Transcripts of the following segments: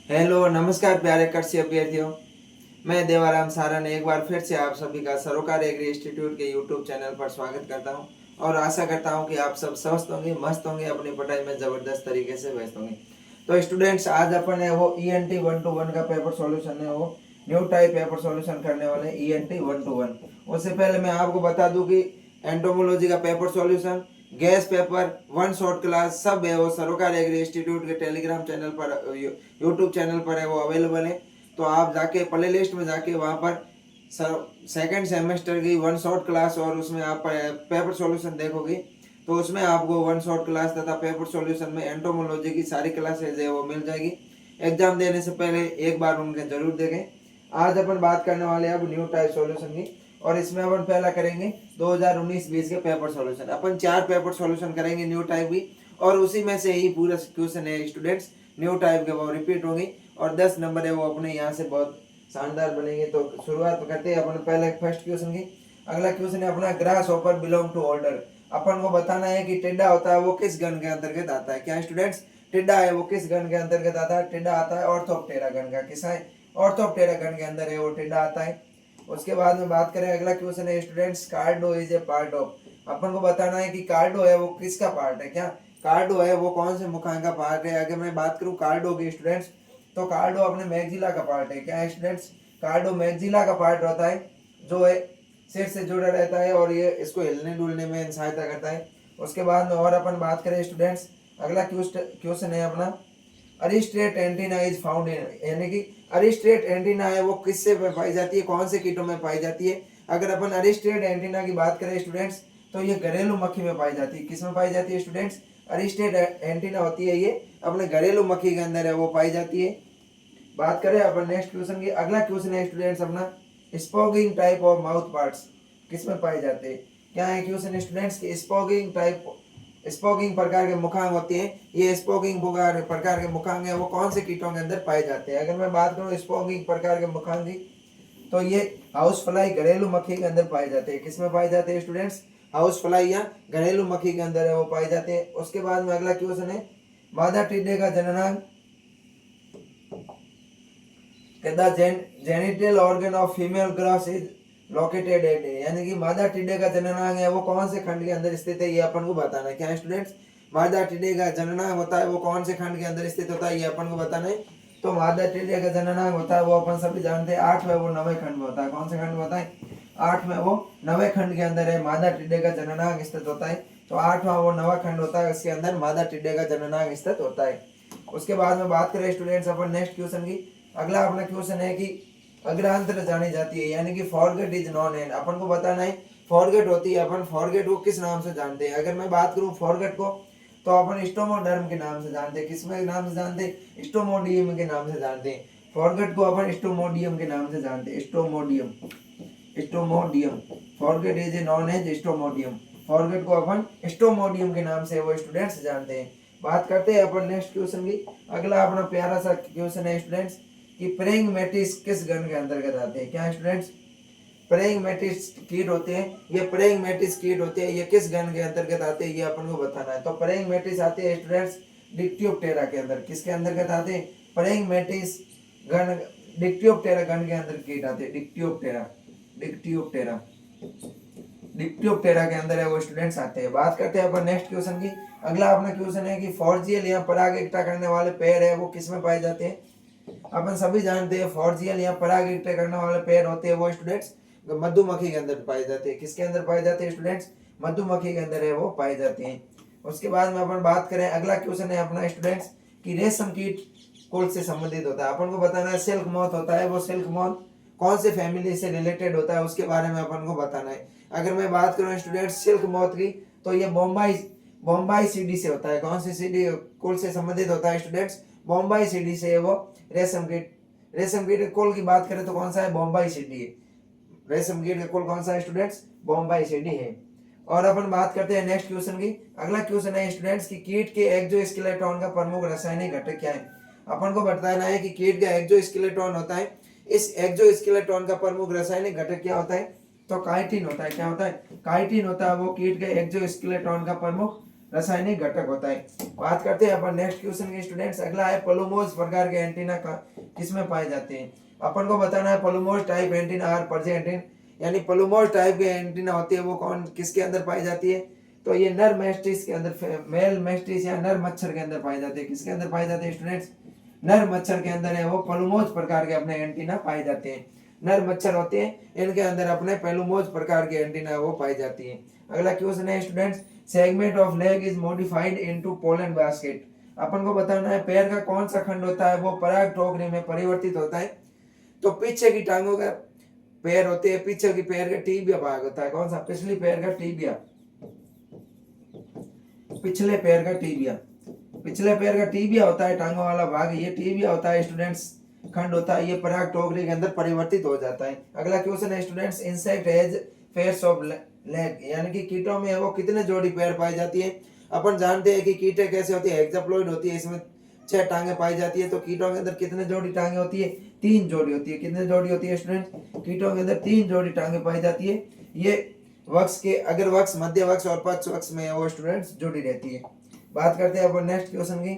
Hello नमस्कार प्यारे कृषि अभ्यर्थियों। मैं देवाराम सारन एक बार फिर से आप सभी का सरोकार एग्री इंस्टीट्यूट के यूट्यूब चैनल पर स्वागत करता हूं और आशा करता हूं कि आप सब स्वस्थ होंगे, मस्त होंगे, अपनी पढ़ाई में जबरदस्त तरीके से व्यस्त होंगे। तो स्टूडेंट्स, आज अपन है वो ENT 1-1 का पेपर सॉल्यूशन है वो न्यू टाइप पेपर सॉल्यूशन करने वाले ENT 1-1। उससे पहले मैं आपको बता दूं कि एंटोमोलॉजी का paper solution, gas paper, one short class सब है वो सरोकार एग्री इंस्टीट्यूट के टेलीग्राम चैनल पर, यूट्यूब चैनल पर है वो अवेलेबल है। तो आप जाके प्ले लिस्ट में जाके वहाँ पर सेकेंड सेमेस्टर की वन शॉर्ट क्लास और उसमें आप पेपर सॉल्यूशन देखोगे तो उसमें आपको वन शॉर्ट क्लास तथा पेपर सॉल्यूशन में एंटोमोलॉजी की सारी क्लासेज है वो मिल जाएगी। एग्जाम देने से पहले एक बार उनके जरूर देखें। आज अपन बात करने वाले हैं अब न्यू टाइप सॉल्यूशन की और इसमें अपन पहला करेंगे 2019-20 के पेपर सॉल्यूशन। अपन 4 पेपर सॉल्यूशन करेंगे न्यू टाइप की और उसी में से ही पूरा क्वेश्चन है स्टूडेंट्स न्यू टाइप के वो रिपीट होंगे और 10 नंबर है वो अपने यहाँ से बहुत शानदार बनेंगे। तो शुरुआत करते हैं अपन पहले फर्स्ट क्वेश्चन की। अगला क्वेश्चन है अपना ग्रास ऑपर बिलोंग टू ऑर्डर। अपन को बताना है कि टिड्डा होता है वो किस गण के अंतर्गत आता है। क्या स्टूडेंट्स, टिड्डा है वो किस गण के अंतर्गत आता है? टिड्डा आता है ऑर्थोप्टेरा गण का। किस है? ऑर्थोप्टेरा गण के अंदर है वो टिड्डा आता है। उसके बाद में बात करें, अगला क्वेश्चन है स्टूडेंट्स कार्डो इज ए पार्ट ऑफ। अपन को बताना है कि कार्डो है वो किसका पार्ट है। क्या कार्डो है वो कौन से मुखांग का पार्ट है? अगर मैं बात करूं कार्डो की स्टूडेंट्स, तो कार्डो अपने मैगजिला का पार्ट है। क्या है स्टूडेंट्स? कार्डो मैगजिला का पार्ट होता है जो है सिर से जुड़ा रहता है और ये इसको हिलने डुलने में सहायता करता है। उसके बाद में और अपन बात करें स्टूडेंट्स, अगला क्वेश्चन है अपना अरिस्ट्रेट एंटीना इज फाउंड इन, यानी कि अरिस्ट्रेट एंटीना है वो किससे पाई जाती है, कौन से कीटों में पाई जाती है? अगर अपन अरिस्ट्रेट एंटीना की बात करें स्टूडेंट्स तो ये घरेलू मक्खी में पाई जाती है। किस में पाई जाती है स्टूडेंट्स? अरिस्ट्रेट एंटीना होती है ये अपने घरेलू मक्खी के अंदर है वो पाई जाती है। बात करें अपन नेक्स्ट क्वेश्चन की। अगला क्वेश्चन है स्टूडेंट्स अपना स्पॉगिंग टाइप ऑफ माउथ पार्ट्स किस में पाए जाते हैं? क्या है क्वेश्चन स्टूडेंट्स की स्पॉगिंग टाइप, स्पोकिंग प्रकार के मुखांग होते हैं, ये स्पोकिंग प्रकार के मुखांग है वो कौन से कीटों के अंदर पाए जाते हैं? अगर मैं बात करूं स्पोकिंग प्रकार के मुखांग की तो ये हाउस फ्लाई घरेलू मक्खी के अंदर पाए जाते हैं। किसमें पाए जाते हैं स्टूडेंट्स? हाउस फ्लाई या घरेलू मक्खी के अंदर है वो पाए जाते हैं। उसके बाद में अगला क्वेश्चन है मादा टिड्डे का जननांग the genital organ of female grass is located at, यानी कि मादा टिड्डे का जननांग है वो कौन से खंड के अंदर स्थित है ये अपन को बताना है। क्या है स्टूडेंट्स? मादा टिड्डे का जननांग होता है वो कौन से खंड के अंदर स्थित होता है ये अपन को बताना है। तो मादा टिड्डे का जननांग होता है वो अपन सभी जानते हैं 8वें वो 9वें खंड में होता है। कौन से खंड में होता है? 8वें वो 9वें खंड के अंदर है मादा टिड्डे का जननांग स्थित होता है। तो 8वां वो 9वां खंड होता है, इसके अंदर मादा टिड्डे का जननांग स्थित होता है। उसके बाद में बात करें स्टूडेंट्स अपन नेक्स्ट क्वेश्चन की। अगला अपना क्वेश्चन है कि अग्रांतर जानी जाती है, यानी कि फॉरगेट इज नॉन एंड। अपन को बताना है फॉरगेट होती है, अपन फॉरगेट को किस नाम से जानते हैं? अगर मैं बात करूं फॉरगेट को तो अपन स्टोमोडर्म के नाम से जानते हैं। किसमें नाम से जानते हैं? स्टोमोडियम के नाम से जानते हैं। फॉरगेट को अपन स्टोमोडियम के नाम से जानते हैं। Stomodeum, stomodeum. Foregut is a known as stomodeum. Foregut को अपन स्टोमोडियम के नाम से वो स्टूडेंट्स जानते हैं। बात करते हैं अपन नेक्स्ट क्वेश्चन की। अगला अपना प्यारा सा क्वेश्चन है स्टूडेंट्स कि प्रेइंग मैटिस किस गण के अंतर्गत आते हैं? क्या स्टूडेंट्स? प्रेइंग मैटिस कीट होते हैं, ये प्रेइंग मैटिस कीट होते हैं, ये किस गण के अंतर्गत आते हैं ये अपन को बताना है। तो प्रेइंग मैटिस आते हैं स्टूडेंट्स डिक्टियोप्टेरा के अंदर। किसके अंतर्गत आते हैं? प्रेइंग मैटिस गण डिक्टियोप्टेरा गण के अंदर कीट आते हैं। डिक्टियोप्टेरा, डिक्टियोप्टेरा, डिक्टियोप्टेरा के अंदर है वो स्टूडेंट्स आते हैं। बात करते हैं अपन नेक्स्ट क्वेश्चन की। अगला अपना क्वेश्चन है कि फॉर्जियल या पराग इकट्ठा करने वाले पेड़ है वो किस में पाए जाते हैं? अपन सभी जानते हैं फॉर्जियल या पराग इकट्ठे करने वाले पेड़ होते हैं वो स्टूडेंट्स मधुमक्खी के अंदर पाए जाते हैं। किसके अंदर पाए जाते हैं स्टूडेंट्स? मधुमक्खी के अंदर है वो पाए जाते हैं। उसके बाद में अपन बात करें, अगला क्वेश्चन है अपना स्टूडेंट्स कि रेशम कीट कौन से संबंधित होता है? अपन को बताना है सिल्क मॉथ होता है वो सिल्क मॉथ कौन से फैमिली से रिलेटेड होता है उसके बारे में अपन को बताना है। अगर मैं बात करूं स्टूडेंट्स सिल्क मॉथ की तो ये बॉम्बाई, बॉम्बाई सीडी से होता है। कौन सी सीडी कुल से संबंधित होता है स्टूडेंट्स? बॉम्बाई सीडी से वो रेशम कीट। रेशम कीट कुल की बात करें तो कौन सा है? बॉम्बाई सीडी है। रेशम कीट का कुल कौन सा है स्टूडेंट्स? बॉम्बाई सीडी है। और अपन बात करते हैं नेक्स्ट क्वेश्चन की। अगला क्वेश्चन है स्टूडेंट्स कि कीट के एक्सोस्केलेटन का प्रमुख रासायनिक घटक क्या है? अपन को बताना है कि कीट का एक्सोस्केलेटन होता है, इस एक्सोस्केलेटन का प्रमुख रासायनिक घटक क्या होता है? तो काइटिन होता है। क्या होता है? काइटिन होता है वो कीट के एक्सोस्केलेटन का प्रमुख रासायनिक घटक होता है। बात करते हैं अपन नेक्स्ट क्वेश्चन के स्टूडेंट्स। अगला है प्लूमोज प्रकार के एंटीना का किसमें पाए जाते हैं। अपन को बताना है plumose type antenna are present in, यानी प्लूमोज टाइप के एंटीना होती है वो कौन किसके अंदर पाई जाती है। तो ये नर मेस्टिस के अंदर, मेल मेस्टिस या नर मच्छर के अंदर पाए जाते हैं। किसके अंदर पाए जाते हैं स्टूडेंट्स, नर मच्छर के अंदर है वो प्लूमोज प्रकार के अपने एंटीना पाए जाते हैं। नर मच्छर होते हैं इनके अंदर अपने प्लूमोज प्रकार के एंटीना वो पाई जाती है। अगला क्वेश्चन है students, segment of leg is modified into pollen basket. अपन को बताना है पैर का कौन सा खंड होता है वो पराग टोकरी में परिवर्तित होता है। तो पीछे की टांगों का पैर होते हैं, पीछे की पैर का टीबिया भाग होता है। कौन सा, पिछली पैर का टीबिया, पिछले पैर का टीबिया, पिछले पैर का टीबिया होता है टांगों वाला भाग, ये टीबिया होता है स्टूडेंट्स, खंड होता है, ये पराग टोकरी के अंदर परिवर्तित हो जाता है। अगला क्वेश्चन है students, insect has pairs of leg, यानी कि कीटों में वो कितने जोड़ी पैर पाई जाती है। अपन जानते हैं कि कीटें कैसे होती है, हेक्साप्लॉइड होती है, इसमें 6 टांगे पाई जाती है। तो कीटों के अंदर कितने जोड़ी टांगे होती है, 3 जोड़ी होती है। कितने जोड़ी होती है स्टूडेंट, कीटों के अंदर 3 जोड़ी टांगे पाई जाती है। ये वक्ष के, अगर वक्ष, मध्य वक्ष और पक्ष वक्ष में वो स्टूडेंट्स जुड़ी रहती है। बात करते हैं अपन नेक्स्ट क्वेश्चन की।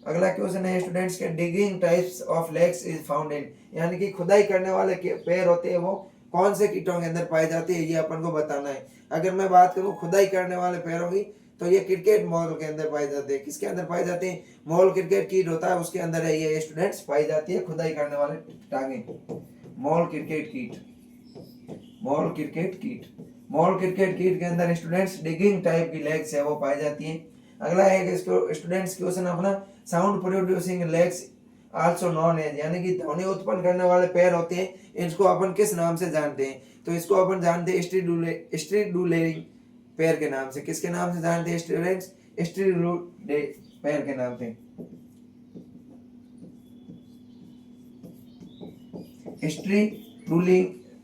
अगला क्वेश्चन है स्टूडेंट्स के digging types of legs is found इन, यानी कि खुदाई करने वाले के पैर होते हैं वो कौन से कीटों के अंदर पाए जाते हैं, ये अपन को बताना है। अगर मैं बात करूं खुदाई करने वाले पैरों की, तो ये क्रिकेट मॉल के अंदर पाए जाते हैं। किसके अंदर पाए जाते हैं, मॉल क्रिकेट कीट होता है उसके अंदर है ये स्टूडेंट्स पाई जाती है खुदाई करने वाले टांगे, मॉल क्रिकेट कीट, मॉल क्रिकेट कीट, मॉल क्रिकेट कीट के अंदर स्टूडेंट्स डिगिंग टाइप की लेग्स है वो पाई जाती है। अगला है स्टूडेंट्स क्वेश्चन अपना, sound producing legs also known as, यानी कि ध्वनि उत्पन्न करने वाले पैर होते हैं, इसको अपन किस नाम से जानते हैं। तो इसको अपन जानते हैं स्ट्रिडुलेरिंग पैर के नाम से। किसके नाम से जानते हैं स्टूडेंट्स, स्ट्रिडुले पैर के नाम से,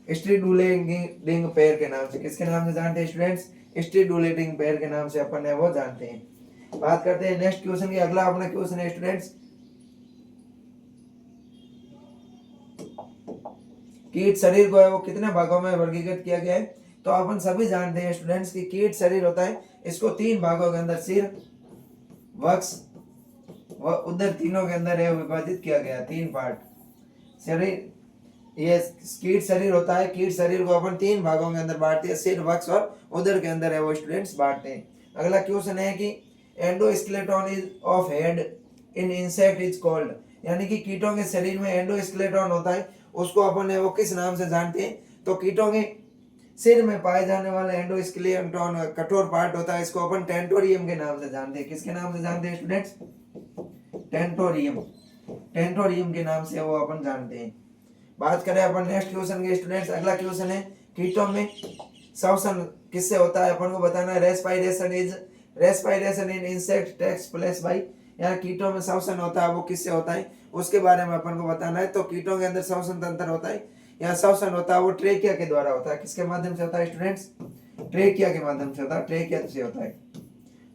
स्ट्रिडुलेटिंग पैर के नाम से। किसके नाम से जानते हैं स्टूडेंट्स, स्ट्रिडुलेटिंग पैर के नाम से अपन है वो जानते हैं। बात करते हैं नेक्स्ट क्वेश्चन की। अगला अपना क्वेश्चन है स्टूडेंट्स, कीट शरीर को है वो कितने भागों में वर्गीकृत किया गया है। तो अपन सभी जानते हैं स्टूडेंट्स कि कीट शरीर होता है, इसको 3 भागों के अंदर, सिर, वक्ष व उदर, तीनों के अंदर है विभाजित किया गया, 3 पार्ट शरीर। ये कीट शरीर होता है, कीट शरीर को अपन 3 भागों के अंदर बांटते हैं, सिर, वक्ष और उदर के अंदर है वो स्टूडेंट्स बांटते हैं। अगला क्वेश्चन है कि endoskeleton is of head in insect is called, यानी कि कीटों के शरीर में एंडोस्केलेटन होता है, उसको अपन है वो किस नाम से जानते हैं। तो कीटों के सिर में पाए जाने वाले एंडोस्केलेटन कठोर पार्ट होता है, इसको अपन टेंटोरियम के नाम से जानते हैं। किसके नाम से जानते हैं स्टूडेंट्स, टेंटोरियम, टेंटोरियम के नाम से वो अपन जानते हैं। बात करें अपन नेक्स्ट क्वेश्चन के स्टूडेंट्स। अगला क्वेश्चन है, कीटों में श्वसन किससे होता है। अपन को बताना है respiration in insect takes place by, यानी कीटों में श्वसन होता है वो किससे होता है, उसके बारे में अपन को बताना है। तो कीटों के अंदर श्वसन तंत्र होता है, यहाँ श्वसन होता है वो ट्रेकिया के द्वारा होता है। किसके माध्यम से होता है स्टूडेंट्स, ट्रेकिया के माध्यम से होता है, ट्रेकिया से होता है।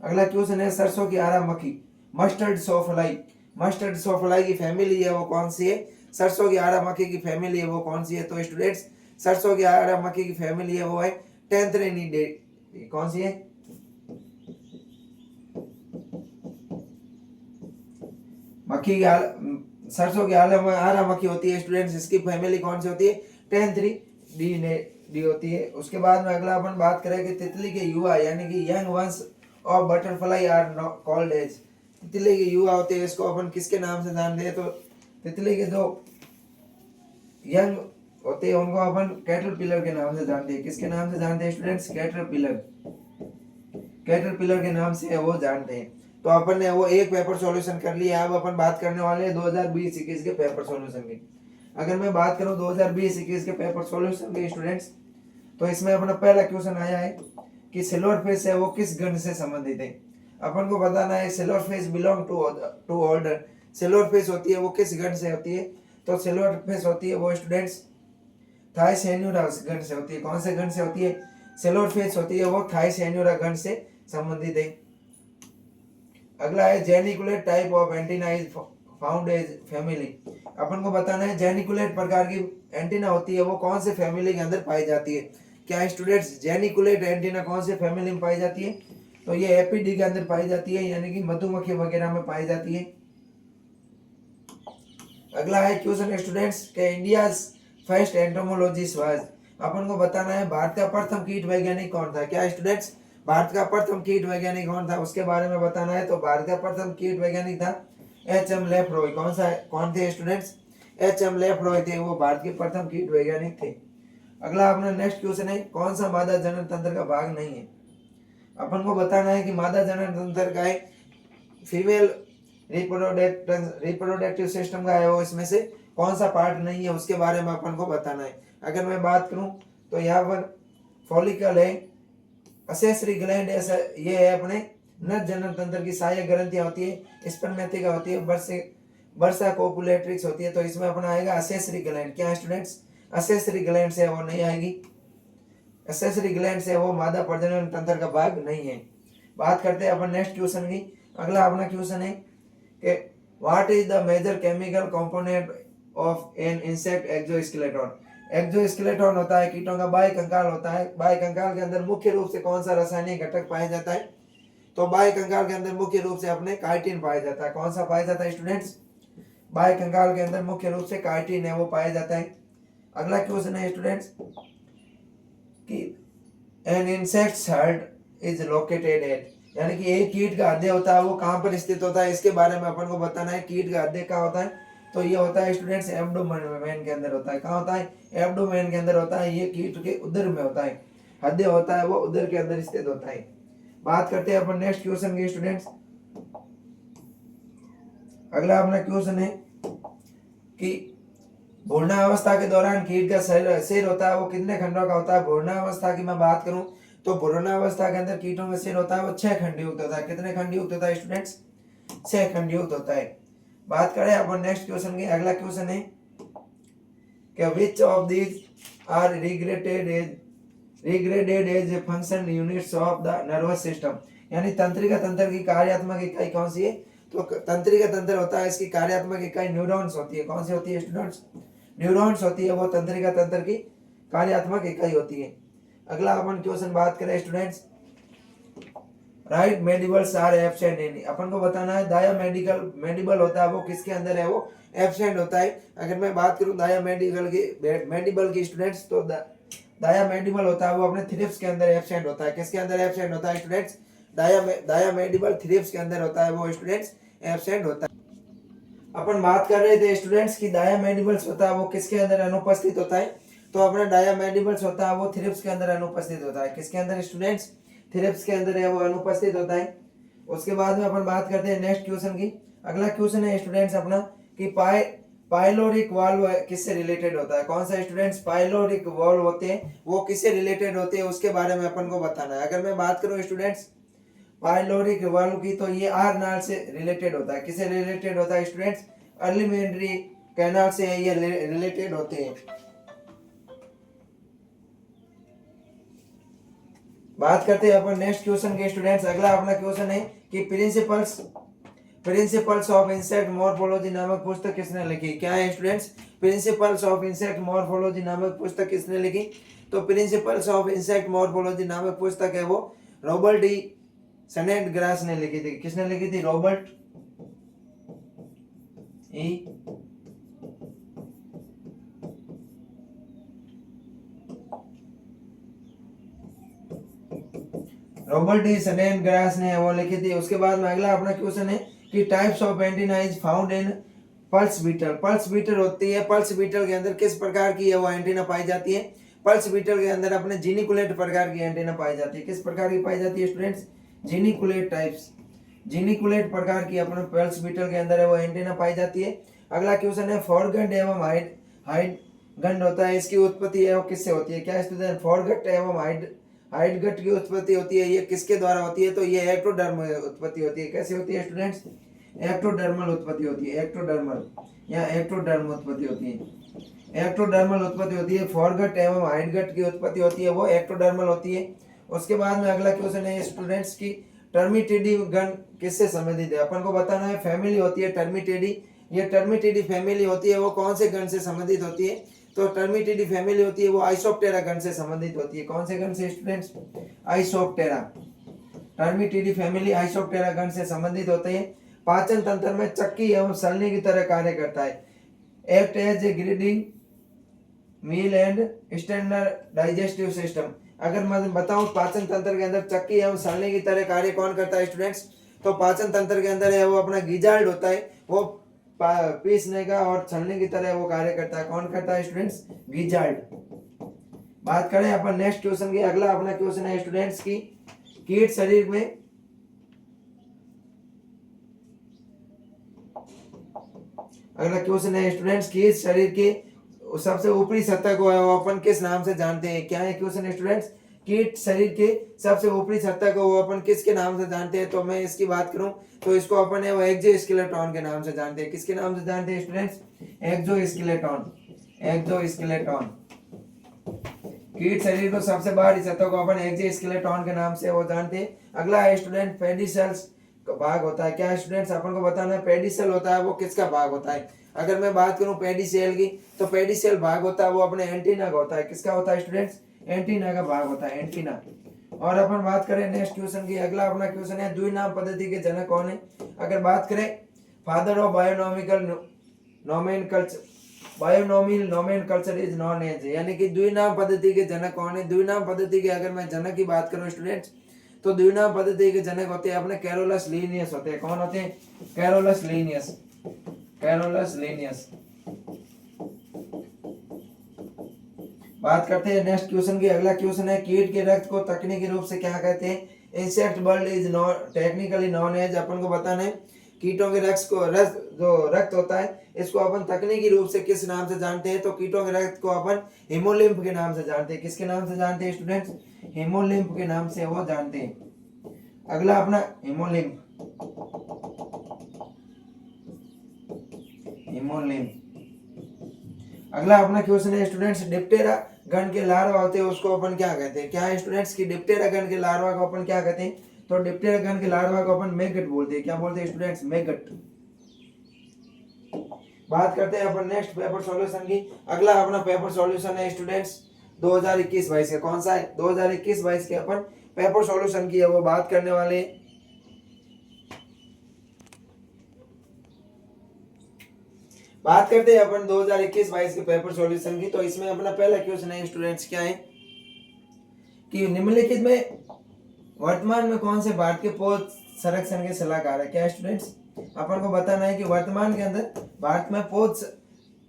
अगला क्वेश्चन है, सरसों की आरा मक्खी मस्टर्ड सोफ्लाई, मस्टर्ड सोफ्लाई की फैमिली है वो कौन सी है, सरसों की आरा मक्खी की फैमिली है वो कौन सी है। तो स्टूडेंट्स सरसों की आरा मक्खी की फैमिली है वो है टेंथ्रेनिडे, कौन सी है, मक्खी की सरसों की आरा मक्खी होती है स्टूडेंट्स, इसकी फैमिली कौन सी होती है, टेंथ्रेनिडी होती है। उसके बाद में अगला अपन बात करें कि तितली के युवा यानी कि young ones of butterfly are called as, तितली के युवा होते हैं इसको अपन किसके नाम से जानते हैं। तो तितली के जो यंग होते हैं उनको अपन कैटरपिलर के नाम से जानते हैं। किसके नाम से जानते हैं स्टूडेंट्स, कैटरपिलर, कैटरपिलर के नाम से वो जानते हैं। तो अपन ने वो एक पेपर सॉल्यूशन कर लिया। अब अपन बात करने वाले हैं 2020-21 के पेपर सॉल्यूशन की। अगर मैं बात करूं 2020-21 के पेपर सॉल्यूशन के स्टूडेंट्स, तो इसमें अपना पहला क्वेश्चन आया है कि सिल्वरफिश है वो किस गण से संबंधित है। अपन को बताना है silverfish belong to order, silverfish होती है वो किस गण से होती है। तो सिल्वरफिश होती है वो स्टूडेंट्स थाइसैनियूरा गण से होती है। कौन से गण से होती है, सिल्वरफिश होती है वो थाइसैनियूरा गण से संबंधित है। अगला है geniculate type of antenna is found as family, अपन को बताना है जेनिकुलेट प्रकार की एंटीना होती है वो कौन से फैमिली के अंदर पाई जाती है। क्या स्टूडेंट्स जेनिकुलेट एंटीना कौन से फैमिली में पाई जाती है, तो ये एपीडी के अंदर पाई जाती है, यानी कि मधुमक्खी वगैरह में पाई जाती है। अगला है क्वेश्चन स्टूडेंट्स के इंडिया फर्स्ट एंटोमोलॉजिस्ट वाज। अपन को बताना है भारत का प्रथम कीट वैज्ञानिक कौन था। क्या स्टूडेंट्स, भारत का प्रथम कीट वैज्ञानिक कौन था उसके बारे में बताना है। तो भारत का प्रथम कीट वैज्ञानिक था एच.एम. लेफ्रॉय। कौन थे स्टूडेंट्स? एच.एम. लेफ्रॉय थे, वो भारत के प्रथम कीट वैज्ञानिक थे। अगला अपना नेक्स्ट क्वेश्चन है कौन सा मादा जनन तंत्र का भाग नहीं है। अपन को बताना है कि मादा जनन तंत्र का है फीमेल रिप्रोडक्टिव सिस्टम का है, वो इसमें से कौन सा पार्ट नहीं है उसके बारे में अपन को बताना है। अगर मैं बात करूं तो यहाँ पर फॉलिकल है, असेसरी ग्लैंड ऐसा ये है अपने नर जनन तंत्र की सहायक ग्रंथियां होती है, स्पर्मेटिका होती है, वर्सा कोपुलेट्रिक्स होती है। तो इसमें अपना आएगा असेसरी ग्लैंड। क्या स्टूडेंट्स, असेसरी ग्लैंड से वो नहीं आएगी, असेसरी ग्लैंड से वो मादा प्रजनन तंत्र का भाग नहीं है। बात करते हैं अपन नेक्स्ट क्वेश्चन की। अगला अपना क्वेश्चन है कि what is the major chemical component of an insect exoskeleton. Exoskeleton होता है कीटों का बाह्य कंकाल होता है। बाह्य कंकाल के अंदर मुख्य रूप से कौन सा रासायनिक घटक पाया जाता है। तो बाह्य कंकाल के अंदर मुख्य रूप से अपने काइटिन पाया जाता है। कौन सा पाया जाता है स्टूडेंट्स? बाह्य कंकाल के अंदर मुख्य रूप से काइटिन है वो पाया जाता है। अगला क्वेश्चन है स्टूडेंट्स कि an insect's heart is located at, यानी कि एक कीट का हृदय होता है वो कहाँ पर स्थित होता है, इसके बारे में अपन को बताना है। कीट का हृदय कहाँ होता है? तो ये होता है स्टूडेंट्स एब्डोमेन के अंदर होता है। कहाँ होता है? एब्डोमेन के अंदर होता है। ये कीट के उदर में होता है, हृदय होता है वो उदर के अंदर स्थित होता है। बात करते हैं अपन नेक्स्ट क्वेश्चन की स्टूडेंट्स। अगला अपना क्वेश्चन है कि भ्रूणावस्था के दौरान कीट का सिर होता है वो कितने खंडों का होता है। भ्रूणावस्था की मैं बात करूं तो भ्रूणावस्था के अंदर कीटों का सिर होता है वो 6 खंड युक्त होता है। कितने खंड युक्त होता है स्टूडेंट्स? 6 खंड युक्त होता है। बात करें अपन नेक्स्ट क्वेश्चन की। अगला क्वेश्चन है कि which of these are regarded as function units of the nervous system, यानी तंत्रिका तंत्र की कार्यात्मक इकाई कौन सी है। तो तंत्रिका तंत्र होता है, इसकी कार्यात्मक इकाई न्यूरॉन्स होती है। कौन सी होती है स्टूडेंट्स? न्यूरॉन्स होती है, वो तंत्रिका तंत्र की कार्यात्मक इकाई होती है। अगला अपन क्वेश्चन बात करें students, right mandibles are absent in. अपन को बताना है दाया मैंडिबल होता है वो किसके अंदर है, वो एब्सेंट होता है। अगर मैं बात करूं दाया मैंडिबल की स्टूडेंट्स, तो दाया मैंडिबल होता है वो अपने थ्रिप्स के अंदर एब्सेंट होता है। किसके अंदर एब्सेंट होता है स्टूडेंट्स? दाया मैंडिबल थ्रिप्स के अंदर होता है वो स्टूडेंट्स एब्सेंट होता है। अपन बात कर रहे थे स्टूडेंट्स की दाया मैंडिबल्स होता है वो किसके अंदर अनुपस्थित होता है। तो अपना दाया मैंडिबल्स होता है वो थ्रिप्स के अंदर अनुपस्थित होता है। किसके अंदर स्टूडेंट्स? थ्रिप्स के अंदर है वो अनुपस्थित होता है। उसके बाद में अपन बात करते हैं नेक्स्ट क्वेश्चन की। अगला क्वेश्चन है स्टूडेंट्स अपना कि पाइलोरिक वाल्व किससे रिलेटेड होता है। कौन सा स्टूडेंट्स? पाइलोरिक वाल्व होते हैं वो किससे रिलेटेड होते हैं उसके बारे में अपन को बताना है। अगर मैं बात करूं स्टूडेंट्स पाइलोरिक वाल्व की, तो ये आर नाल से रिलेटेड होता है। किससे रिलेटेड होता है स्टूडेंट्स? एलिमेंट्री कैनाल से ये रिलेटेड होते हैं। बात करते हैं अपन नेक्स्ट क्वेश्चन के स्टूडेंट्स। अगला अपना क्वेश्चन है कि प्रिंसिपल्स ऑफ इंसेक्ट मॉर्फोलॉजी नामक पुस्तक किसने लिखी। क्या है students? Principles of insect morphology नामक पुस्तक किसने लिखी। तो प्रिंसिपल्स ऑफ इंसेक्ट मॉर्फोलॉजी नामक पुस्तक है वो रॉबर्ट डी स्नेडग्रास ने लिखी थी। किसने लिखी थी? रॉबर्ट डी स्नेडग्रास ने वो लिखी थी। उसके बाद में अगला अपना क्वेश्चन है कि types of antenna is found in pulse beetle. Pulse beetle होती है, पल्स बीटल के अंदर किस प्रकार की है वो एंटीना पाई जाती है। पल्स बीटल के अंदर अपने जीनिकुलेट प्रकार की एंटीना पाई जाती है। किस प्रकार की पाई जाती है स्टूडेंट्स? जीनिकुलेट टाइप्स, जीनिकुलेट प्रकार की अपने पल्स बीटल के अंदर है वो एंटीना पाई जाती है। अगला क्वेश्चन है फॉरगट एवं हाइड गंड होता है, इसकी उत्पत्ति है वो किससे होती है। क्या स्टूडेंट? फॉरगट एवं हाइडगट की उत्पत्ति होती है, ये किसके द्वारा होती है। तो ये एक्टोडर्म उत्पत्ति होती है। कैसे होती है स्टूडेंट्स? एक्टोडर्मल उत्पत्ति होती है। एक्टोडर्मल या एक्टोडर्म उत्पत्ति होती है। एक्टोडर्मल उत्पत्ति होती है। फॉरगट एवं हाइडगट की उत्पत्ति होती है वो एक्टोडर्मल होती है। उसके बाद में अगला क्वेश्चन है स्टूडेंट्स की टर्मिटिडी गण किससे संबंधित है। अपन को बताना है फैमिली होती है टर्मिटिडी। ये टर्मिटिडी फैमिली होती है वो कौन से गण से संबंधित होती है। तो टर्मिटिडी फैमिली होती है वो आइसोप्टेरा गण से संबंधित होती है। कौन से गण से स्टूडेंट्स? आइसोप्टेरा। टर्मिटिडी फैमिली आइसोप्टेरा गण से संबंधित होते हैं। पाचन तंत्र में चक्की एवं सलनी की तरह कार्य करता है। Act as a grinding mill and standard digestive system. अगर मैं बताऊं पाचन तंत्र के अंदर चक्की एवं सलनी की तरह कार्य कौन करता है स्टूडेंट्स, तो पाचन तंत्र के अंदर है वो अपना गिजार्ड होता है, वो पीसने का और छलने की तरह वो कार्य करता है। कौन करता है स्टूडेंट्स, गिजार्ड। बात करें अपन नेक्स्ट क्वेश्चन की, अगला अपना क्वेश्चन है स्टूडेंट्स की कीट शरीर में अगला क्वेश्चन है स्टूडेंट्स कीट शरीर के सबसे ऊपरी सतह को है वो अपन किस नाम से जानते हैं। क्या है क्वेश्चन स्टूडेंट्स, कीट शरीर के सबसे ऊपरी सतह को वो अपन किसके नाम से जानते हैं। तो मैं इसकी बात करूं तो इसको अपन है वो एक्सोस्केलेटन के नाम से जानते हैं। किसके नाम से जानते हैं स्टूडेंट्स, एक्सोस्केलेटन। एक्सोस्केलेटन कीट शरीर को सबसे बाहरी सतह को अपन एक्सोस्केलेटन के नाम से वो जानते हैं। अगला है स्टूडेंट पेडिसेल्स का भाग होता है। क्या स्टूडेंट्स अपन को बताना है पेडिसेल होता है वो किसका भाग होता है। अगर मैं बात करूं पेडिसेल की तो पेडिसेल भाग होता है वो अपने एंटीना का होता है। किसका होता है स्टूडेंट्स, एंटीना का भाग होता है, एंटीना। और अपन बात करें नेक्स्ट क्वेश्चन की, अगला अपना क्वेश्चन है द्विनाम पद्धति के जनक कौन है। अगर बात करें father of bionomical nomenclature, binomial nomenclature is known as, यानी कि द्विनाम पद्धति के जनक कौन है। द्विनाम पद्धति के अगर मैं जनक की बात करूं स्टूडेंट्स तो द्विनाम पद्धति के जनक होते हैं अपने कैरोलस लीनियस होते हैं। कौन होते हैं, कैरोलस लीनियस। Carolus Linnaeus. बात करते हैं नेक्स्ट क्वेश्चन की, अगला क्वेश्चन है कीट के रक्त को तकनीकी रूप से क्या कहते हैं। Insect blood is technically known as, अपन को बताना है कीटों के रक्त को जो रक्त होता है इसको अपन तकनीकी रूप से किस नाम से जानते हैं। तो कीटों के रक्त को अपन हीमोलिम्फ के नाम से जानते हैं। किसके नाम से जानते हैं स्टूडेंट्स, हीमोलिम्फ के नाम से वो जानते हैं। अगला अपना हीमोलिम्फ, हीमोलिम्फ। अगला अपना क्वेश्चन है स्टूडेंट्स डिप्टेरा गण के लार्वा होते हैं उसको अपन क्या कहते हैं। क्या है स्टूडेंट्स की डिप्टेरा गण के लार्वा को अपन क्या कहते हैं। तो डिप्टेरा गण के लार्वा को अपन मैगट बोलते हैं। क्या बोलते हैं स्टूडेंट्स, मैगट। बात करते हैं अपन नेक्स्ट पेपर सॉल्यूशन की। अगला अपना पेपर सॉल्यूशन है स्टूडेंट्स 2021-22 का। कौन सा है, 2021-22 के अपन पेपर सॉल्यूशन की है वो बात करने वाले हैं। बात करते हैं अपन 2021-22 के पेपर सॉल्यूशन की। तो इसमें अपना पहला क्वेश्चन है स्टूडेंट्स क्या है कि निम्नलिखित में वर्तमान में कौन से भारत के पौध संरक्षण के सलाहकार है। क्या स्टूडेंट्स, अपन को बताना है कि वर्तमान के अंदर भारत में पौध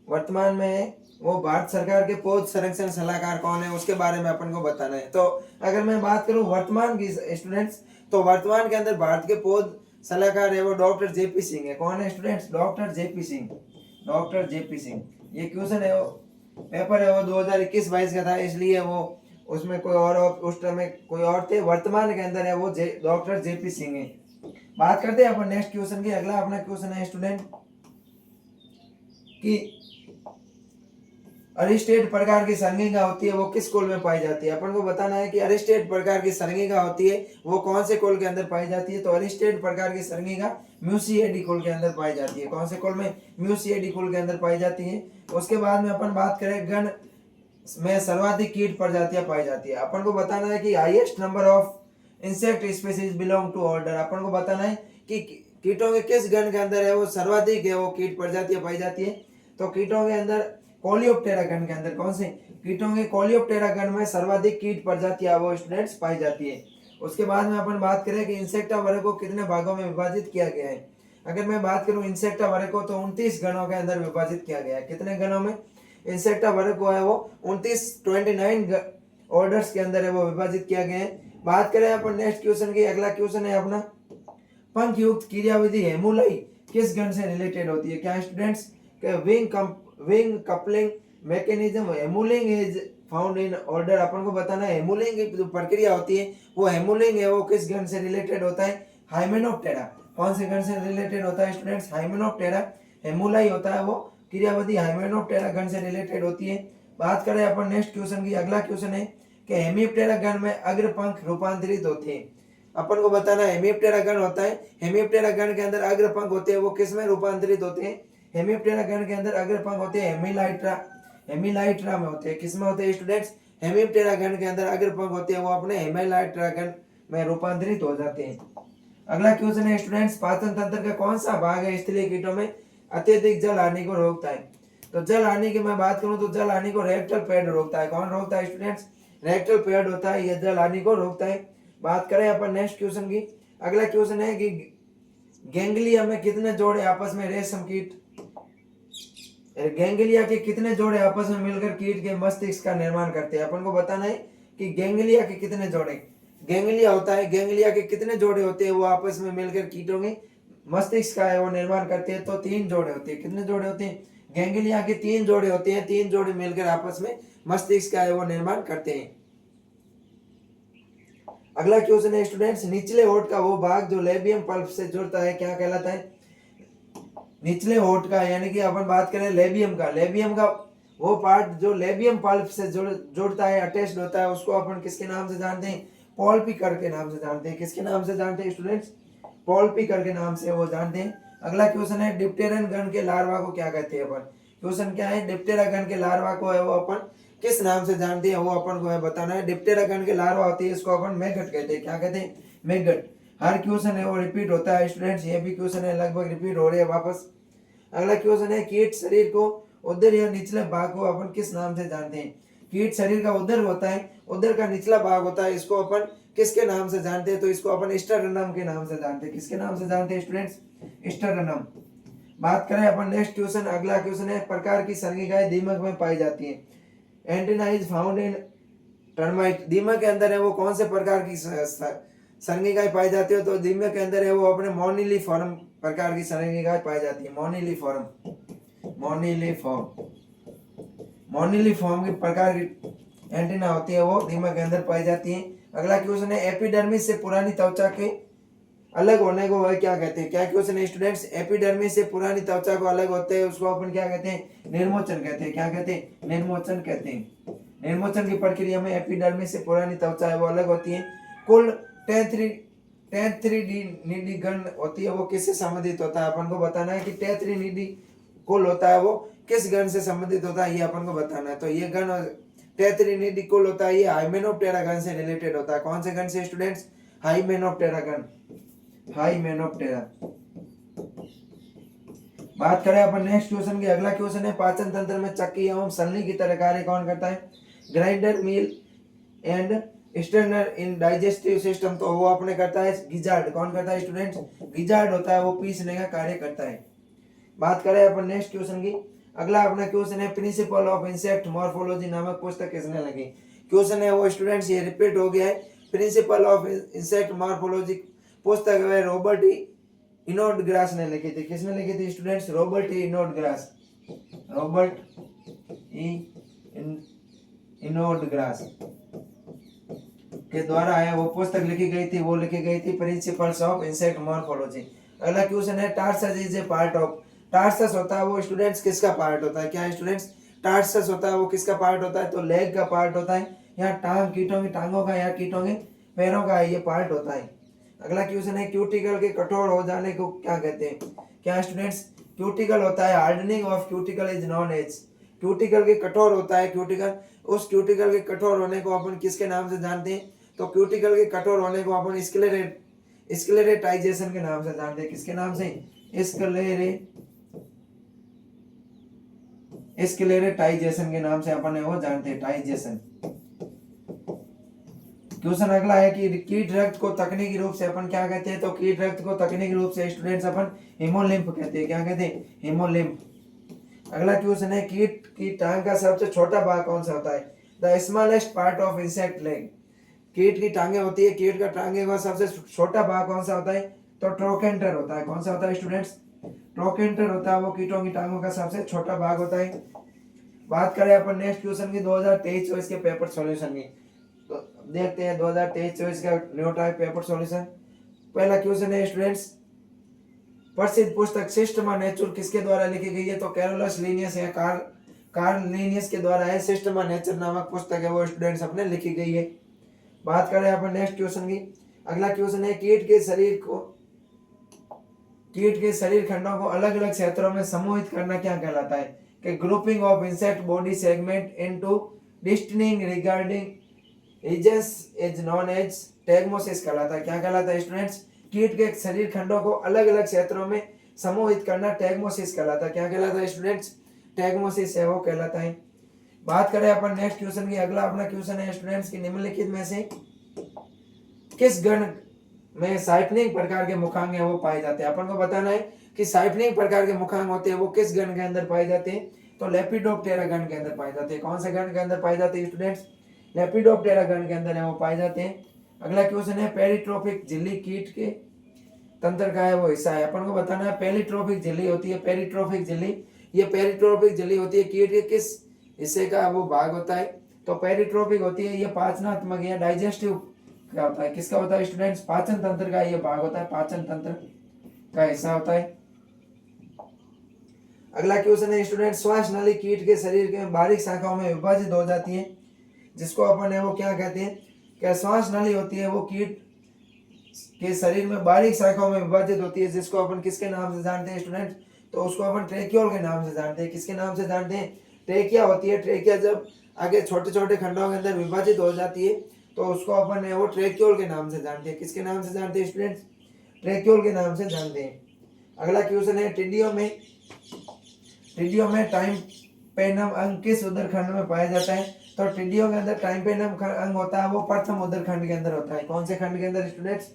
वर्तमान में वो भारत सरकार के पौध संरक्षण सलाहकार कौन है उसके बारे में अपन को बताना है। तो अगर मैं बात करूं वर्तमान की स्टूडेंट्स तो वर्तमान के अंदर भारत के पौध सलाहकार है वो डॉक्टर जेपी सिंह है। कौन है students, doctor JP Singh. Doctor JP Singh. ये क्वेश्चन है वो पेपर है वो 2021-22 का था, इसलिए वो उसमें कोई और उस टाइम में कोई और थे, वर्तमान के अंदर है वो डॉक्टर जेपी सिंह है। बात करते हैं अपन नेक्स्ट क्वेश्चन की। अगला अपना क्वेश्चन है स्टूडेंट कि अरिस्टेट प्रकार की संज्ञा होती है वो किस कुल में पाई जाती है। अपन को बताना है कि अरिस्टेट प्रकार की संज्ञा होती है वो कौन से कुल के अंदर पाई जाती है। तो अरिस्टेट प्रकार की संज्ञा म्यूसिएडी कुल के अंदर पाई जाती है। कौन से कुल में, म्यूसिएडी कुल के अंदर पाई जाती है। उसके बाद में अपन बात करें गण में सर्वाधिक कीट प्रजातियां पाई जाती है। अपन को बताना है कि highest number of insect species belong to order. अपन को बताना है कि कीटों के किस गण के अंदर है वो सर्वाधिक है वो कीट प्रजातियां पाई जाती है। तो कीटों के अंदर कोलियोप्टेरा गण के अंदर कौन से, कीटों के कोलियोप्टेरा गण में सर्वाधिक कीट प्रजातियां वो स्टूडेंट्स पाई जाती है। उसके बाद में अपन बात करें कि इंसेक्टा वर्ग को कितने भागों में विभाजित किया गया है। अगर मैं बात करूं इंसेक्टा वर्ग को तो 29 गणों के अंदर विभाजित किया गया है। कितने गणों में, इंसेक्टा वर्ग को है वो 29 ऑर्डर्स के अंदर है वो विभाजित किया गया है। बात करें अपन नेक्स्ट क्वेश्चन की। अगला क्वेश्चन है अपना पंख युक्त क्रियाविधि हेमुलाई किस गण से रिलेटेड होती है। क्या students, wing coupling mechanism hamuli is found in order. अपन को बताना है हेमुलिंग की जो प्रक्रिया होती है वो हेमुलिंग है वो किस गण से रिलेटेड होता है, हाइमेनोप्टेरा। कौन से गण से रिलेटेड होता है स्टूडेंट्स, हाइमेनोप्टेरा। हेमुलाई होता है वो क्रियाविधि हाइमेनोप्टेरा गण से रिलेटेड होती है। बात करें अपन नेक्स्ट क्वेश्चन की। अगला क्वेश्चन है कि हेमिप्टेरा गण में अग्रपंख रूपांतरित होते हैं। अपन को बताना है हेमिप्टेरा गण होता है, हेमिप्टेरा गण के अंदर अग्रपंख होते हैं वो किस में रूपांतरित होते हैं। हेमिप्टेरा गण के अंदर अग्रपंख होते हैं हेमिलाइट्रा, हेमिलाइट्रा में होते हैं। किस में होते हैं स्टूडेंट्स, हेमिप्टेरा गण के अंदर अग्रपंख होते हैं वो अपने हेमिलाइट्रा गण में रूपांतरित हो जाते हैं। अगला क्वेश्चन है स्टूडेंट्स, पाचन तंत्र का कौन सा भाग है स्थलीय कीटों में अत्यधिक जल हानि को रोकता है? तो जल हानि की मैं बात करूं तो जल हानि को रेक्टल पैड रोकता है। कौन रोकता है स्टूडेंट्स? रेक्टल पैड होता है, यह जल हानि को रोकता है। बात करें अपन नेक्स्ट क्वेश्चन की। अगला क्वेश्चन है कि गैंग्लिया में कितने जोड़े आपस में रेशम कीट, गैंग्लिया के कितने जोड़े आपस में मिलकर कीट के मस्तिष्क का निर्माण करते हैं? अपन को बताना है कि गैंग्लिया के कितने जोड़े, गैंग्लिया होता है, गैंग्लिया के कितने जोड़े होते हैं वो आपस में मिलकर कीटों के मस्तिष्क का है वो निर्माण करते हैं? तो 3 जोड़े होते हैं। कितने जोड़े होते हैं? गैंग्लिया के 3 जोड़े होते हैं। 3 जोड़े मिलकर आपस में मस्तिष्क का है वो निर्माण करते हैं। अगला क्वेश्चन है स्टूडेंट्स, निचले होठ का वो भाग जो लेबियम पल्प से जुड़ता है क्या कहलाता है? निचले होठ का यानी कि अपन बात करें लेबियम का वो पार्ट जो लेबियम पल्प से जुड़ता है, अटैच्ड होता है, उसको अपन किसके नाम से जानते हैं? पॉल्पिकर के नाम से जानते हैं। किसके नाम से जानते हैं स्टूडेंट्स? पॉल्पिकर के नाम से वो जानते हैं। अगला क्वेश्चन है डिप्टेरन गण के लार्वा को क्या कहते हैं? अपन क्वेश्चन क्या है, डिप्टेरा गण के लार्वा को है वो अपन किस नाम से जानते हैं वो अपन को है बताना है। डिप्टेरा गण के लार्वा होती है, इसको अपन मैगट कहते हैं। क्या कहते हैं? मैगट। हर क्वेश्चन है वो रिपीट होता है स्टूडेंट्स, ये भी क्वेश्चन है लगभग रिपीट हो रहे हैं वापस। अगला क्वेश्चन है कीट शरीर को उदर या निचले भाग को अपन किस नाम से जानते हैं? कीट शरीर का उदर होता है, उदर का निचला भाग होता है, इसको अपन किसके नाम से जानते हैं? तो इसको अपन स्टेरनम के नाम से जानते हैं। किसके नाम से जानते हैं स्टूडेंट्स? स्टेरनम। बात करें अपन नेक्स्ट क्वेश्चन, अगला क्वेश्चन है प्रकार की संगिकाएं दीमक में पाई जाती है? Antenna is found in termite. दीमक के अंदर है वो कौन से प्रकार की संगिकाएं पाई जाती है? तो दीमक के अंदर है वो अपने मोनिलिफॉर्म प्रकार की संगिकाएं पाई जाती है। मोनिलिफॉर्म की प्रकार की एंटीना होती है वो दीमक के अंदर पाई जाती है। अगला क्वेश्चन है एपिडर्मिस से पुरानी त्वचा के अलग होने को वह क्या कहते हैं? क्या क्वेश्चन है स्टूडेंट्स? एपिडर्मिस से पुरानी त्वचा को अलग होते हैं उसको अपन क्या कहते हैं? निर्मोचन कहते हैं। क्या कहते हैं? निर्मोचन कहते हैं। निर्मोचन की प्रक्रिया में एपिडर्मिस से पुरानी त्वचा है वो अलग होती है। कुल 10 नीडी गण होती है वो किससे संबंधित होता है? अपन को बताना है कि 10 नीडी कुल होता है वो किस गण से संबंधित होता है, ये अपन को बताना है। तो ये गण 10 नीडी कुल होता है, ये हाइमेनोप्टेरा गण से रिलेटेड होता है। कौन से गण से स्टूडेंट्स? हाइमेनोप्टेरा गण, हाइमेनोप्टेरा। बात करें अपन नेक्स्ट क्वेश्चन की। अगला क्वेश्चन है पाचन तंत्र में चक्की एवं सलनी की तरह कार्य कौन करता है? Grinder, mill and strainer in digestive system. तो वो अपने करता है गिजार्ड। कौन करता है स्टूडेंट्स? गिजार्ड होता है, वो पीसने का कार्य करता है। बात करें अपन नेक्स्ट क्वेश्चन की। अगला अपना क्वेश्चन है प्रिंसिपल ऑफ इंसेक्ट मॉर्फोलॉजी नामक पुस्तक किसने लिखी? क्वेश्चन है वो स्टूडेंट्स ये रिपीट हो गया है। प्रिंसिपल ऑफ इंसेक्ट मॉर्फोलॉजी पुस्तक है रॉबर्ट ई इनोडग्रास ने लिखी थी। किसने लिखी थी students? Robert E Snodgrass. Robert E Snodgrass के द्वारा है वो पुस्तक लिखी गई थी, वो लिखी गई थी प्रिंसिपल्स ऑफ इंसेक्ट मॉर्फोलॉजी। अगला क्वेश्चन है tarsus is a part of. Tarsus होता है वो स्टूडेंट्स किसका पार्ट होता है? क्या है स्टूडेंट्स? टार्सस होता है वो किसका पार्ट होता है? तो लेग का पार्ट होता है, या टांग, कीटों की टांगों का या कीटों के पैरों का ये पार्ट होता है। अगला क्वेश्चन है क्यूटिकल के कठोर हो जाने को क्या कहते हैं? क्या स्टूडेंट्स? क्यूटिकल होता है hardening of cuticle is known as. Cuticle के कठोर होता है क्यूटिकल, उस क्यूटिकल के कठोर होने को अपन किसके नाम से जानते हैं? तो क्यूटिकल के कठोर होने को अपन स्क्लेरेटाइजेशन के नाम से जानते हैं। किसके नाम से? स्क्लेरेटाइजेशन के नाम से अपन वो जानते हैं, टाइजेशन। क्वेश्चन अगला है कि कीट रक्त को तकनीकी रूप से अपन क्या कहते हैं? तो कीट रक्त को तकनीकी रूप से स्टूडेंट्स अपन हीमोलिम्फ कहते हैं। क्या कहते हैं? हीमोलिम्फ। अगला क्वेश्चन है कीट की टांग का सबसे छोटा भाग कौन सा होता है? The smallest part of insect leg. कीट की टांगे होती है, कीट का टांगे का सबसे छोटा भाग कौन सा होता है? तो ट्रोकेंटर होता है। कौन सा होता है स्टूडेंट्स? ट्रोकेंटर होता है वो कीटों की टांगों का सबसे छोटा भाग होता है। बात करें अपन नेक्स्ट क्वेश्चन की 2023-24 के पेपर सॉल्यूशन की, तो देखते हैं 2023-24 का न्यू टाइप पेपर सॉल्यूशन। पहला क्वेश्चन है स्टूडेंट्स प्रसिद्ध पुस्तक सिस्टमा नेचुर किसके द्वारा लिखी गई है? तो कैरोलस लिनियस या कार्ल लिनियस के द्वारा है। सिस्टमा नेचर नामक पुस्तक है वो स्टूडेंट्स अपने लिखी गई है। बात करें अपन नेक्स्ट क्वेश्चन की। अगला क्वेश्चन है कीट के शरीर खंडों को अलग अलग क्षेत्रों में समूहित करना क्या कहलाता है? कि grouping of insect body segment into distinct regarding agents is known as tagmosis कहलाता है। क्या कहलाता है स्टूडेंट्स? कीट के शरीर खंडों को अलग अलग क्षेत्रों में समूहित करना टैगमोसिस कहलाता है। क्या कहलाता है स्टूडेंट्स? टैगमोसिस है वो कहलाता है। बात करें अपन नेक्स्ट क्वेश्चन की। अगला अपना क्वेश्चन है स्टूडेंट्स की, निम्नलिखित में से किस गण में साइफनिंग प्रकार के मुखांग है वो पाए जाते हैं। अपन को बताना है कि साइफनिंग प्रकार के मुखांग होते हैं वो किस गण के अंदर पाए जाते हैं। तो लेपिडोप्टेरा गण के अंदर पाए जाते हैं। कौन से गण के अंदर पाए जाते हैं स्टूडेंट्स? लेपिडोप्टेरा गण के अंदर है वो पाए जाते हैं। अगला क्वेश्चन है, पेरिट्रोफिक झिल्ली कीट के तंत्र का है वो हिस्सा है। अपन को बताना है पेरिट्रोफिक झिल्ली होती है, पेरिट्रोफिक झिल्ली, ये पेरिट्रोफिक झिल्ली होती है कीट के किस हिस्से का वो भाग होता है। तो पेरिट्रोफिक होती है ये पाचनात्मक या डाइजेस्टिव क्या होता है, किसका होता है स्टूडेंट्स? पाचन तंत्र का ये भाग होता है, पाचन तंत्र का हिस्सा होता है। अगला क्वेश्चन है स्टूडेंट, श्वास नली कीट के शरीर के बारीक शाखाओं में विभाजित हो जाती है, जिसको अपन है वो क्या कहते हैं? क्या श्वास नली होती है वो कीट के शरीर में बारीक शाखाओं में विभाजित होती है, जिसको अपन किसके नाम से जानते हैं स्टूडेंट? तो उसको अपन ट्रेकियोल के नाम से जानते हैं। किसके नाम से जानते हैं? ट्रेकिया होती है। ट्रेकिया जब आगे छोटे छोटे खंडों के अंदर विभाजित हो जाती है तो उसको अपन है वो ट्रेकियोल के नाम से जानते हैं। किसके नाम से जानते हैं स्टूडेंट्स? ट्रेकियोल के नाम से जानते हैं। अगला क्वेश्चन है, टिड्डियों में टाइम्पेनम अंग किस उदरखंड में पाया जाता है? तो टिड्डियों के अंदर टाइम्पेनम अंग होता है वो प्रथम उदरखंड के अंदर होता है। कौन से खंड के अंदर स्टूडेंट्स?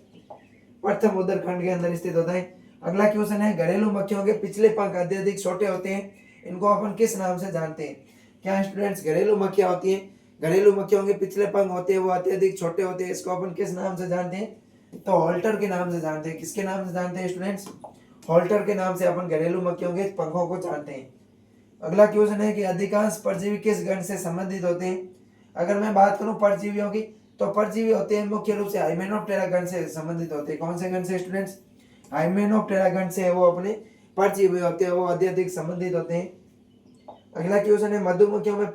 प्रथम उदरखंड के अंदर स्थित होता है। अगला क्वेश्चन है, घरेलू मक्खियों के पिछले पंख अत्यधिक छोटे होते हैं, इनको अपन किस नाम से जानते हैं? क्या स्टूडेंट्स? घरेलू मक्खियां होती हैं, घरेलू मक्खियों के पिछले पंख होते हैं वो अत्यधिक छोटे होते हैं, इसको अपन किस नाम से जानते हैं? तो होल्टर के नाम से जानते हैं। किसके नाम से जानते हैं स्टूडेंट्स? होल्टर के नाम से अपन घरेलू मक्खियों के पंखों को जानते हैं। अगला क्वेश्चन है कि अधिकांश परजीवी किस गण से संबंधित होते हैं? अगर मैं बात करूं परजीवियों की, तो परजीवी होते हैं मुख्य रूप से हाइमेनोप्टेरा गण से संबंधित होते हैं। कौन से गण से स्टूडेंट्स? हाइमेनोप्टेरा गण से वो अपने परजीवी होते हैं वो अत्यधिक संबंधित होते हैं। अगला क्वेश्चन है, मधुमक्खियों में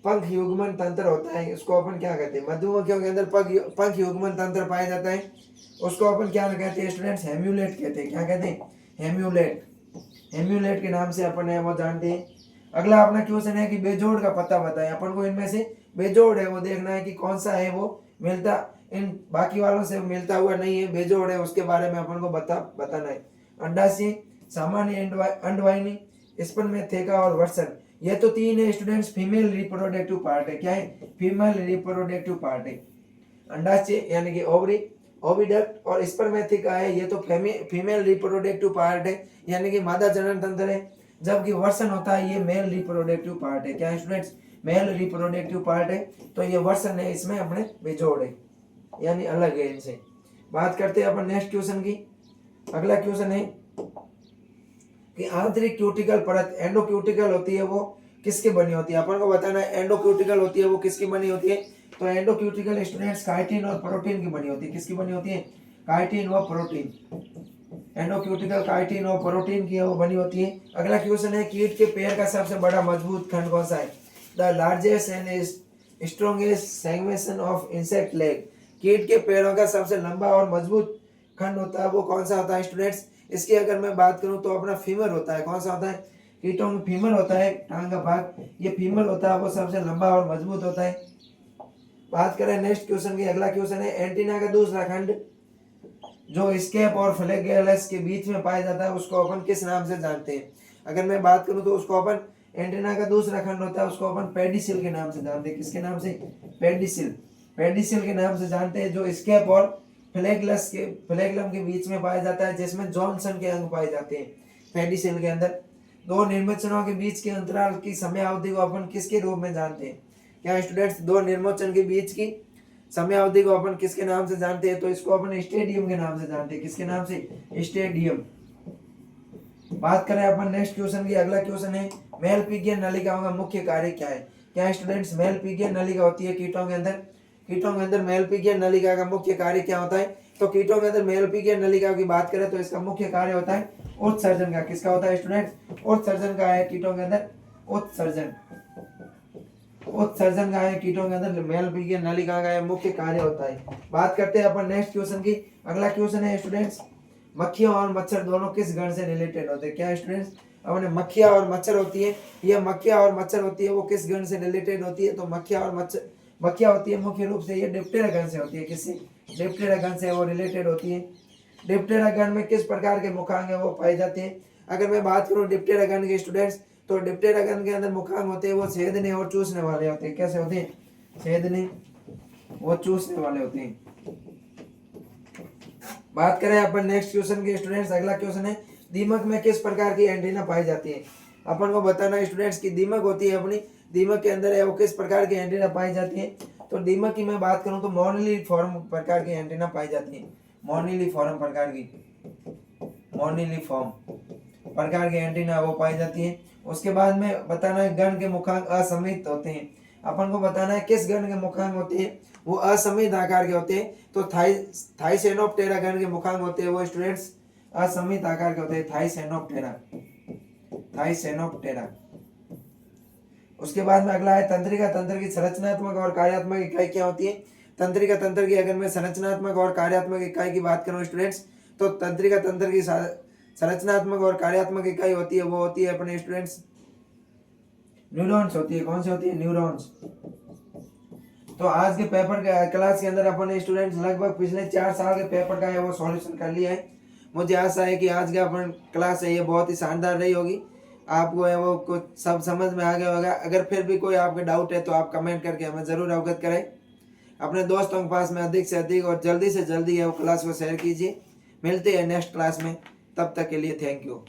पंख युग्मन तंत्र होता है, उसको अपन क्या कहते हैं? मधुमक्खियों के अंदर पंख युग्मन तंत्र पाया जाता है, उसको अपन क्या कहते हैं स्टूडेंट्स? हेम्यूलेट कहते हैं। क्या कहते हैं? हेम्यूलेट। हेम्यूलेट के नाम से अपन है वो जानते हैं। अगला अपना क्वेश्चन है कि बेजोड़ का पता बताएं। अपन को इनमें से बेजोड़ है वो देखना है कि कौन सा है वो मिलता इन बाकी वालों से मिलता हुआ नहीं है, बेजोड़ है, उसके बारे में अपन को बताना है। अंडाशय, सामान्य अंडवाहिनी, स्पर्मेथेका और वर्सन, ये तो तीन है स्टूडेंट्स फीमेल रिप्रोडक्टिव पार्ट है। क्या है? फीमेल रिप्रोडक्टिव पार्ट है। अंडाशय यानी कि ओवरी, ओविडक्ट और स्पर्मेथिका है, ये तो फीमेल रिप्रोडक्टिव पार्ट है यानी कि मादा जनन तंत्र है। जबकि वर्सन होता है ये मेल रिप्रोडक्टिव पार्ट है। क्या है स्टूडेंट्स? मेल रिप्रोडक्टिव पार्ट है, तो ये वर्सन है, इसमें अपने बेजोड़ है यानी अलग है इनसे। बात करते हैं अपन नेक्स्ट क्वेश्चन की। अगला क्वेश्चन है कि आंतरिक क्यूटिकल परत एंडोक्यूटिकल होती है वो किसकी बनी होती है? अपन को बताना है एंडोक्यूटिकल होती है वो किसकी बनी होती है। तो एंडोक्यूटिकल स्टूडेंट्स काइटिन और प्रोटीन की बनी होती है। किसकी बनी होती है? काइटिन व प्रोटीन। एंडोक्यूटिकल काइटिन और प्रोटीन की वो बनी होती है। अगला क्वेश्चन है, कीट के पैर का सबसे बड़ा मजबूत खंड कौन सा है? The largest and strongest segment of insect leg, कीट के पैरों का सबसे लंबा और मजबूत खंड होता है वो कौन सा होता है स्टूडेंट्स? इसकी अगर मैं बात करूं तो अपना फीमर होता है। कौन सा होता है? कीटों में फीमर होता है, टांग का भाग, ये फीमर होता है वो सबसे लंबा और मजबूत होता है। बात करें नेक्स्ट क्वेश्चन की। अगला क्वेश्चन है, एंटीना का दूसरा खंड जो स्केप और फ्लैगेलस के बीच में पाया जाता है उसको अपन किस नाम से जानते हैं? अगर मैं बात करूं तो उसको अपन एंटीना का दूसरा खंड होता है उसको अपन पेडिसिल के नाम से जानते हैं। किसके नाम से? पेडिसिल। पेडिसिल के नाम से जानते हैं, जो स्केप और फ्लैगेलम के बीच में पाया जाता है, जिसमें जॉनसन के अंग पाए जाते हैं पेडिसिल के अंदर। दो निर्मोचनों के बीच के अंतराल की समयावधि को अपन किसके रूप में जानते हैं? क्या स्टूडेंट्स? दो निर्मोचन के बीच की समयावधि को अपन किसके नाम से जानते हैं? तो इसको अपन स्टेडियम के नाम से जानते हैं। किसके नाम से? स्टेडियम। बात करें अपन नेक्स्ट क्वेश्चन की। अगला क्वेश्चन है, मेलपिगियन नलिकाओं का मुख्य कार्य क्या है? क्या स्टूडेंट्स? मेलपिगियन नलिका होती है कीटों के अंदर। कीटों के अंदर मेलपिगियन नलिका का मुख्य कार्य क्या होता है? तो कीटों के अंदर मेलपिगियन नलिका की बात करें तो इसका मुख्य कार्य होता है उत्सर्जन का। किसका होता है स्टूडेंट्स? उत्सर्जन का है कीटों के अंदर। उत्सर्जन का है कीटों के अंदर मेलपिगियन नलिका का मुख्य कार्य होता है। बात करते हैं अपन नेक्स्ट क्वेश्चन की। अगला क्वेश्चन है स्टूडेंट्स, मक्खियां और मच्छर दोनों किस गण से रिलेटेड होते हैं? क्या स्टूडेंट्स? अपने मक्खियां और मच्छर होती है, ये मक्खियां और मच्छर होती है वो किस गण से रिलेटेड होती है? तो वह क्या होती है, मुख्य रूप से ये डिप्टेरा गण से होती है। किससे? डिप्टेरा गण से वो रिलेटेड होती है। डिप्टेरा गण में किस प्रकार के मुखांग है वो पाए जाते हैं? अगर मैं बात करूं डिप्टेरा गण के स्टूडेंट्स, तो डिप्टेरा गण के अंदर मुखांग होते हैं वो छेदने और चूसने वाले होते हैं। कैसे होते हैं? छेदने वो चूसने वाले होते हैं। बात करें अपन नेक्स्ट क्वेश्चन के स्टूडेंट्स, अगला क्वेश्चन है दीमक में किस प्रकार की एंटीना पाई जाती है? अपन को बताना स्टूडेंट्स की दीमक होती है अपनी, दीमक के अंदर है वो किस प्रकार की एंटीना पाई जाती है? तो दीमक की मैं बात करूं तो मोनिलिफॉर्म प्रकार की एंटीना पाई जाती है। मोनिलिफॉर्म प्रकार की, मोनिलिफॉर्म प्रकार की एंटीना वो पाई जाती है। उसके बाद में बताना है गण के मुखांक असममित होते हैं। अपन को बताना है किस गण के मुखांक होते हैं? वो असममित आकार के होते हैं। तो थाइसेनोप्टेरा गण के मुखांक होते हैं वो स्टूडेंट्स असममित आकार के होते हैं। Thysanoptera, Thysanoptera. उसके बाद में अगला है तंत्रिका तंत्र की संरचनात्मक और कार्यात्मक इकाई क्या होती है? तंत्रिका तंत्र की अगर मैं संरचनात्मक और कार्यात्मक इकाई की बात करूं स्टूडेंट्स, तो तंत्रिका तंत्र की संरचनात्मक और कार्यात्मक इकाई होती है वो होती है अपने स्टूडेंट्स न्यूरॉन्स होती है। कौन सी होती है? न्यूरॉन्स। तो आज के पेपर के क्लास के अंदर अपन स्टूडेंट्स लगभग पिछले 4 साल के पेपर का है वो सॉल्यूशन कर लिया है। मुझे आशा है कि आज का अपन क्लास है ये बहुत ही शानदार रही होगी, आपको है वो कुछ सब समझ में आ गया होगा। अगर फिर भी कोई आपके डाउट है तो आप कमेंट करके हमें ज़रूर अवगत करें। अपने दोस्तों के पास में अधिक से अधिक और जल्दी से जल्दी है वो क्लास को शेयर कीजिए। मिलते हैं नेक्स्ट क्लास में, तब तक के लिए थैंक यू।